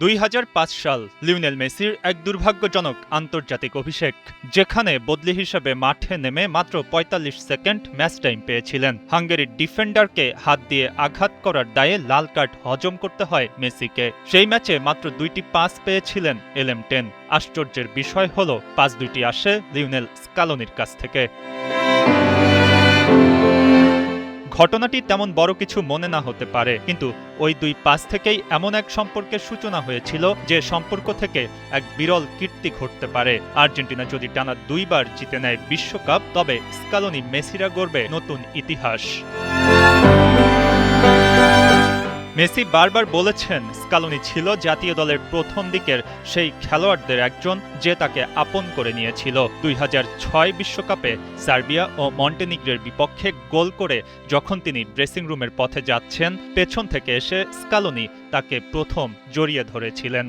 2005 সাল লিওনেল মেসির এক দুর্ভাগ্যজনক আন্তর্জাতিক অভিষেক, যেখানে বদলি হিসেবে মাঠে নেমে মাত্র ৪৫ সেকেন্ড ম্যাচ টাইম পেয়েছিলেন। হাঙ্গেরির ডিফেন্ডারকে হাত দিয়ে আঘাত করার দায়ে লাল কার্ড হজম করতে হয় মেসিকে। সেই ম্যাচে মাত্র 2টি পাস পেয়েছিলেন এলএম10। আশ্চর্যের বিষয় হল পাস দুটি আসে লিওনেল স্কালোনির কাছ থেকে। ঘটনাটি তেমন বড় কিছু মনে না হতে পারে, কিন্তু ওই দুই পাস থেকেই এমন এক সম্পর্কের সূচনা হয়েছিল যে সম্পর্ক থেকে এক বিরল কীর্তি ঘটতে পারে। আর্জেন্টিনা যদি টানা 2 বার জিতে নেয় বিশ্বকাপ, তবে স্কালোনি মেসিরা গড়বে নতুন ইতিহাস। মেসি বারবার বলেছেন স্কালোনি ছিল জাতীয় দলের প্রথম দিকের সেই খেলোয়াড়দের একজন যে তাকে আপন করে নিয়েছিল। 2006 বিশ্বকাপে সার্বিয়া ও মন্টেনিগ্রোর বিপক্ষে গোল করে যখন তিনি ড্রেসিং রুমের পথে যাচ্ছেন, পেছন থেকে এসে স্কালোনি তাকে প্রথম জড়িয়ে ধরেছিলেন।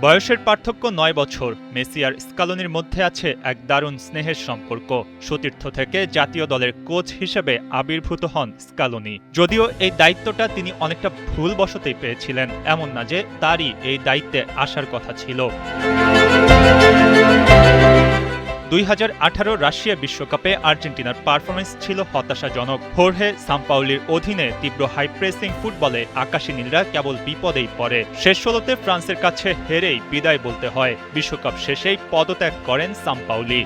বয়সের পার্থক্য 9 বছর। মেসি আর স্কালোনির মধ্যে আছে এক দারুণ স্নেহের সম্পর্ক। সতীর্থ থেকে জাতীয় দলের কোচ হিসেবে আবির্ভূত হন স্কালোনি। যদিও এই দায়িত্বটা তিনি অনেকটা ভুলবশতই পেয়েছিলেন, এমন না যে তারই এই দায়িত্বে আসার কথা ছিল। 2018 রাশিয়া বিশ্বকাপে আর্জেন্টিনার পারফরমেন্স ছিল হতাশাজনক। হোর্হে সাম্পাওলির অধীনে তীব্র হাইপ্রেসিং ফুটবলে আকাশী নীলরা কেবল বিপদেই পড়ে। শেষ 16তে ফ্রান্সের কাছে হেরেই বিদায় বলতে হয়। বিশ্বকাপ শেষেই পদত্যাগ করেন সাম্পাওলি।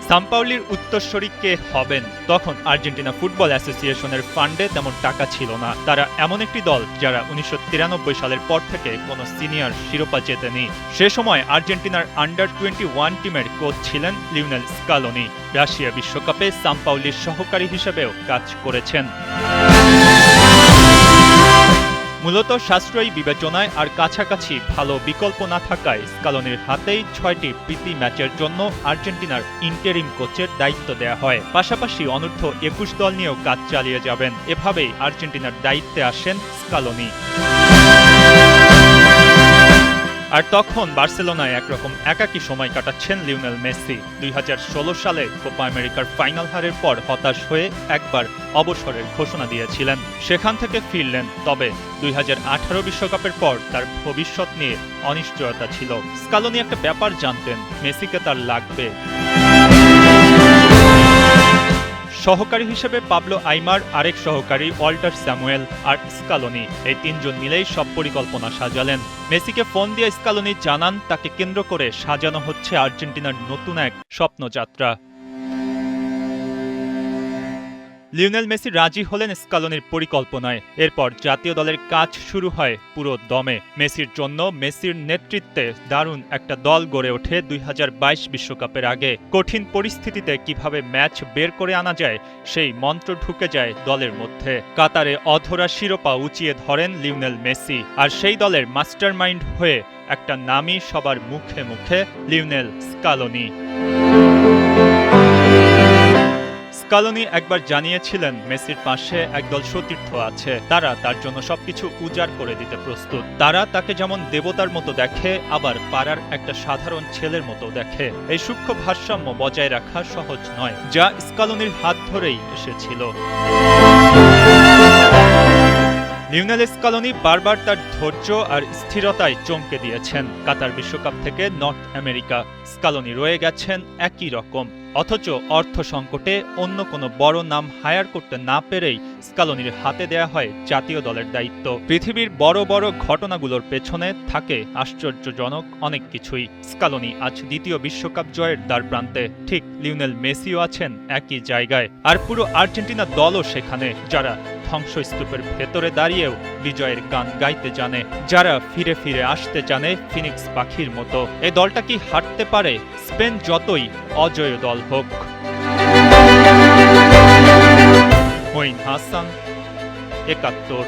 সাম্পাওলির উত্তরসূরি কে হবেন? তখন আর্জেন্টিনা ফুটবল অ্যাসোসিয়েশনের ফান্ডে তেমন টাকা ছিল না। তারা এমন একটি দল যারা 1993 সালের পর থেকে কোনো সিনিয়র শিরোপা জেতেনি। সে সময় আর্জেন্টিনার আন্ডার-21 টিমের কোচ ছিলেন লিওনেল স্কালোনি। রাশিয়া বিশ্বকাপে সাম্পাওলির সহকারী হিসেবেও কাজ করেছেন। মূলত সাশ্রয়ী বিবেচনায় আর কাছাকাছি ভালো বিকল্প না থাকায় স্কালোনির হাতেই 6টি প্রীতি ম্যাচের জন্য আর্জেন্টিনার ইন্টারিম কোচের দায়িত্ব দেয়া হয়। পাশাপাশি অনূর্ধ্ব 21 দল নিয়েও কাজ চালিয়ে যাবেন। এভাবেই আর্জেন্টিনার দায়িত্বে আসেন স্কালোনি। আর তখন বার্সেলোনায় একরকম একাকী সময় কাটাচ্ছেন লিওনেল মেসি। 2016 সালে কোপা আমেরিকার ফাইনাল হারের পর হতাশ হয়ে একবার অবসরের ঘোষণা দিয়েছিলেন। সেখান থেকে ফিরলেন, তবে 2018 বিশ্বকাপের পর তার ভবিষ্যৎ নিয়ে অনিশ্চয়তা ছিল। স্কালোনি একটা ব্যাপার জানতেন, মেসিকে তার লাগবে। সহকারী হিসেবে পাবলো আইমার, আরেক সহকারী ওয়াল্টার স্যামুয়েল আর স্কালোনি, এই 3 জন মিলেই সব পরিকল্পনা সাজালেন। মেসিকে ফোন দিয়ে স্কালোনি জানান তাকে কেন্দ্র করে সাজানো হচ্ছে আর্জেন্টিনার নতুন এক স্বপ্নযাত্রা। লিওনেল মেসি রাজি হলেন স্কালোনির পরিকল্পনায়। এরপর জাতীয় দলের কাজ শুরু হয় পুরো দমে। মেসির জন্য মেসির নেতৃত্বে দারুণ একটা দল গড়ে ওঠে 2022 বিশ্বকাপের আগে। কঠিন পরিস্থিতিতে কিভাবে ম্যাচ বের করে আনা যায় সেই মন্ত্র ঢুকে যায় দলের মধ্যে। কাতারে অধরা শিরোপা উঁচিয়ে ধরেন লিওনেল মেসি, আর সেই দলের মাস্টারমাইন্ড হয়ে একটা নামই সবার মুখে মুখে, লিওনেল স্কালোনি। স্কালোনি একবার জানিয়েছিলেন মেসির পাশে একদল সতীর্থ আছে, তারা তার জন্য সবকিছু উজাড় করে দিতে প্রস্তুত। তারা তাকে যেমন দেবতার মতো দেখে, আবার পাড়ার একটা সাধারণ ছেলের মতো দেখে। এই সূক্ষ্ম ভারসাম্য বজায় রাখা সহজ নয়, যা স্কালোনির হাত ধরেই এসেছিল। লিওনেল স্কালোনি বারবার তার ধৈর্য আর স্থিরতায় চমকে দিয়েছেন। কাতার বিশ্বকাপ থেকে নর্থ আমেরিকা, স্কালোনি রয়ে গেছেন একই রকম। অথচ অর্থ সংকটে অন্য কোনো বড় নাম হায়ার করতে না পেরেই স্কালোনির হাতে দেয়া হয় জাতীয় দলের দায়িত্ব। পৃথিবীর বড় বড় ঘটনাগুলোর পেছনে থাকে আশ্চর্যজনক অনেক কিছুই। স্কালোনি আজ দ্বিতীয় বিশ্বকাপ জয়ের দ্বারপ্রান্তে, ঠিক লিওনেল মেসিও আছেন একই জায়গায়। আর পুরো আর্জেন্টিনা দলও সেখানে, যারা ধ্বংসস্তূপের ভেতরে দাঁড়িয়েও বিজয়ের গান গাইতে জানে, যারা ফিরে ফিরে আসতে জানে ফিনিক্স পাখির মতো। এই দলটা কি হারতে পারে? স্পেন যতই অজয় দল হোক। মঈন হাসান, ৭১।